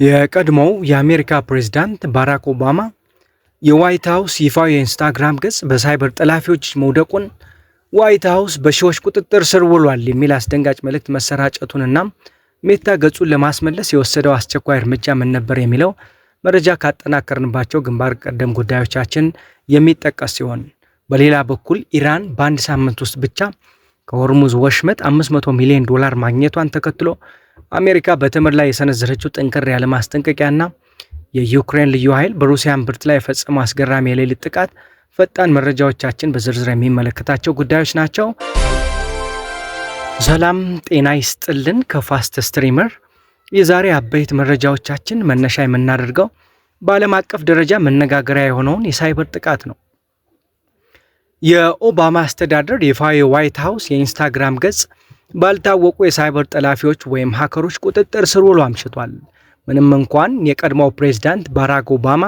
የቀድሞው የአሜሪካ ፕሬዝዳንት ባራክ ኦባማ የዋይት ሃውስ ይፋዊ የኢንስታግራም ገጽ በሳይበር ጠላፊዎች መውደቁን ዋይት ሃውስ በሺዎች ቁጥጥር ስር ውሏል የሚል አስደንጋጭ መልእክት መሰራጨቱንና ሜታ ገጹን ለማስመለስ የወሰደው አስቸኳይ እርምጃ ምን ነበር የሚለው መረጃ ካጠናከርንባቸው ግንባር ቀደም ጉዳዮቻችን የሚጠቀስ ሲሆን፣ በሌላ በኩል ኢራን በአንድ ሳምንት ውስጥ ብቻ ከሆርሙዝ ወሽመጥ $500 ሚሊዮን ማግኘቷን ተከትሎ አሜሪካ በተመድ ላይ የሰነዘረችው ጠንከር ያለ ማስጠንቀቂያና የዩክሬን ልዩ ኃይል በሩሲያ እምብርት ላይ የፈጸመው አስገራሚ የሌሊት ጥቃት ፈጣን መረጃዎቻችን በዝርዝር የሚመለከታቸው ጉዳዮች ናቸው። ሰላም ጤና ይስጥልን። ከፋስት ስትሪመር የዛሬ አበይት መረጃዎቻችን መነሻ የምናደርገው በዓለም አቀፍ ደረጃ መነጋገሪያ የሆነውን የሳይበር ጥቃት ነው። የኦባማ አስተዳደር ይፋዊ የዋይት ሃውስ የኢንስታግራም ገጽ ባልታወቁ የሳይበር ጠላፊዎች ወይም ሃከሮች ቁጥጥር ስር ውሎ አምሽቷል። ምንም እንኳን የቀድሞው ፕሬዝዳንት ባራክ ኦባማ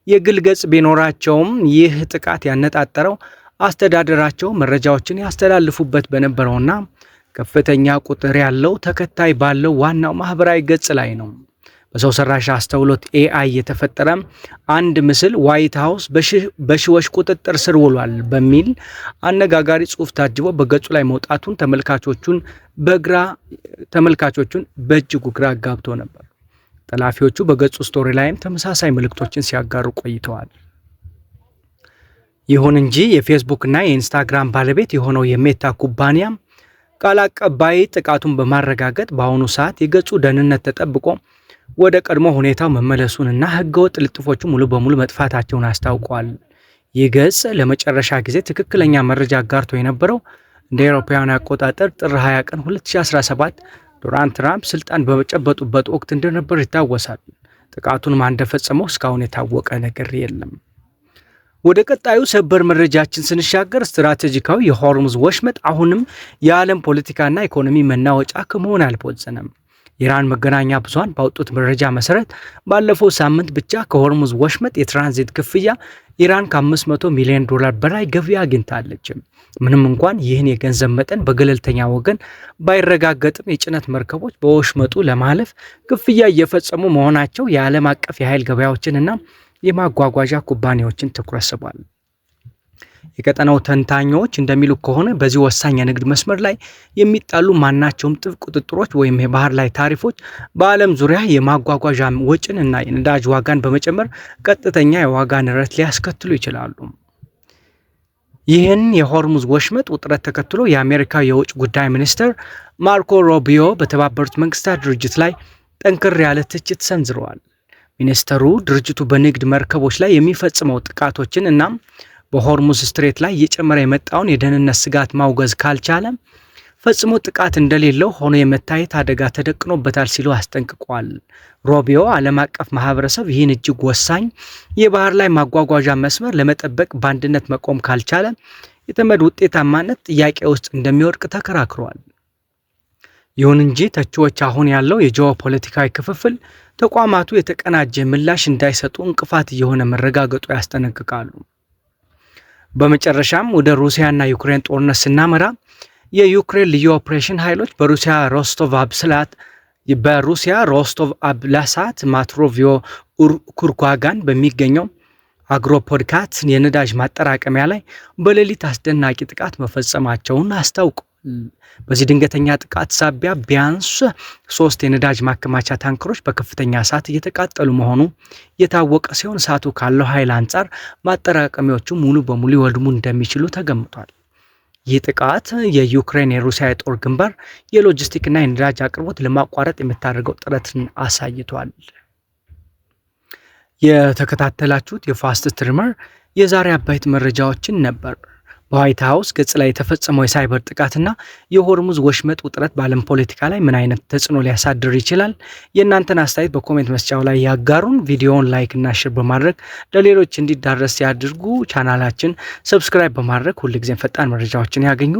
የግል ገጽ ቢኖራቸውም ይህ ጥቃት ያነጣጠረው አስተዳደራቸው መረጃዎችን ያስተላልፉበት በነበረውና ከፍተኛ ቁጥር ያለው ተከታይ ባለው ዋናው ማህበራዊ ገጽ ላይ ነው። በሰው ሰራሽ አስተውሎት AI የተፈጠረ አንድ ምስል ዋይት ሃውስ በሺዎች ቁጥጥር ስር ውሏል በሚል አነጋጋሪ ጽሑፍ ታጅቦ በገጹ ላይ መውጣቱን ተመልካቾቹን በእጅጉ ግራ አጋብቶ ነበር። ጠላፊዎቹ በገጹ ስቶሪ ላይም ተመሳሳይ መልእክቶችን ሲያጋሩ ቆይተዋል። ይሁን እንጂ የፌስቡክ እና የኢንስታግራም ባለቤት የሆነው የሜታ ኩባንያ ቃል አቀባይ ጥቃቱን በማረጋገጥ በአሁኑ ሰዓት የገጹ ደህንነት ተጠብቆ ወደ ቀድሞ ሁኔታው መመለሱንና ህገወጥ ልጥፎቹ ሙሉ በሙሉ መጥፋታቸውን አስታውቋል። ይህ ገጽ ለመጨረሻ ጊዜ ትክክለኛ መረጃ አጋርቶ የነበረው እንደ አውሮፓውያን አቆጣጠር ጥር 20 ቀን 2017 ዶናልድ ትራምፕ ስልጣን በጨበጡበት ወቅት እንደነበር ይታወሳል። ጥቃቱን ማን እንደፈጸመው እስካሁን የታወቀ ነገር የለም። ወደ ቀጣዩ ሰበር መረጃችን ስንሻገር ስትራቴጂካዊ የሆርሙዝ ወሽመጥ አሁንም የዓለም ፖለቲካና ኢኮኖሚ መናወጫ ከመሆን አልቦዘነም። ኢራን መገናኛ ብዙሃን ባወጡት መረጃ መሰረት ባለፈው ሳምንት ብቻ ከሆርሙዝ ወሽመጥ የትራንዚት ክፍያ ኢራን ከ$500 ሚሊዮን በላይ ገቢ አግኝታለች። ምንም እንኳን ይህን የገንዘብ መጠን በገለልተኛ ወገን ባይረጋገጥም የጭነት መርከቦች በወሽመጡ ለማለፍ ክፍያ እየፈጸሙ መሆናቸው የዓለም አቀፍ የኃይል ገበያዎችንና የማጓጓዣ ኩባንያዎችን ትኩረት ስቧል። የቀጠናው ተንታኞች እንደሚሉ ከሆነ በዚህ ወሳኝ የንግድ መስመር ላይ የሚጣሉ ማናቸውም ጥብቅ ቁጥጥሮች ወይም የባህር ላይ ታሪፎች በዓለም ዙሪያ የማጓጓዣ ወጪን እና የነዳጅ ዋጋን በመጨመር ቀጥተኛ የዋጋ ንረት ሊያስከትሉ ይችላሉ። ይህን የሆርሙዝ ወሽመጥ ውጥረት ተከትሎ የአሜሪካ የውጭ ጉዳይ ሚኒስትር ማርኮ ሩቢዮ በተባበሩት መንግስታት ድርጅት ላይ ጠንከር ያለ ትችት ሰንዝረዋል። ሚኒስትሩ ድርጅቱ በንግድ መርከቦች ላይ የሚፈጽመው ጥቃቶችን እና በሆርሙዝ ስትሬት ላይ እየጨመረ የመጣውን የደህንነት ስጋት ማውገዝ ካልቻለ ፈጽሞ ጥቃት እንደሌለው ሆኖ የመታየት አደጋ ተደቅኖበታል ሲሉ አስጠንቅቋል። ሩቢዮ ዓለም አቀፍ ማህበረሰብ ይህን እጅግ ወሳኝ የባህር ላይ ማጓጓዣ መስመር ለመጠበቅ በአንድነት መቆም ካልቻለ የተመድ ውጤታማነት ጥያቄ ውስጥ እንደሚወድቅ ተከራክሯል። ይሁን እንጂ ተቺዎች አሁን ያለው የጂኦፖለቲካዊ ክፍፍል ተቋማቱ የተቀናጀ ምላሽ እንዳይሰጡ እንቅፋት እየሆነ መረጋገጡ ያስጠነቅቃሉ። በመጨረሻም ወደ ሩሲያና ዩክሬን ጦርነት ስናመራ የዩክሬን ልዩ ኦፕሬሽን ኃይሎች በሩሲያ ሮስቶቭ አብላሳት ማትሮቪዮ ኩርኳጋን በሚገኘው አግሮፖድካት የነዳጅ ማጠራቀሚያ ላይ በሌሊት አስደናቂ ጥቃት መፈጸማቸውን አስታውቀዋል። በዚህ ድንገተኛ ጥቃት ሳቢያ ቢያንስ 3 የነዳጅ ማከማቻ ታንከሮች በከፍተኛ እሳት እየተቃጠሉ መሆኑ የታወቀ ሲሆን እሳቱ ካለው ኃይል አንጻር ማጠራቀሚያዎቹ ሙሉ በሙሉ ሊወድሙ እንደሚችሉ ተገምቷል። ይህ ጥቃት የዩክሬን የሩሲያ የጦር ግንባር የሎጂስቲክና የነዳጅ አቅርቦት ለማቋረጥ የምታደርገው ጥረትን አሳይቷል። የተከታተላችሁት የፋስት ስትሪመር የዛሬ አበይት መረጃዎችን ነበር። በዋይት ሃውስ ገጽ ላይ የተፈጸመው የሳይበር ጥቃትና የሆርሙዝ ወሽመጥ ውጥረት በዓለም ፖለቲካ ላይ ምን አይነት ተጽዕኖ ሊያሳድር ይችላል? የእናንተን አስተያየት በኮሜንት መስጫው ላይ ያጋሩን። ቪዲዮውን ላይክ እና ሼር በማድረግ ለሌሎች እንዲዳረስ ያድርጉ። ቻናላችን ሰብስክራይብ በማድረግ ሁልጊዜም ፈጣን መረጃዎችን ያገኙ።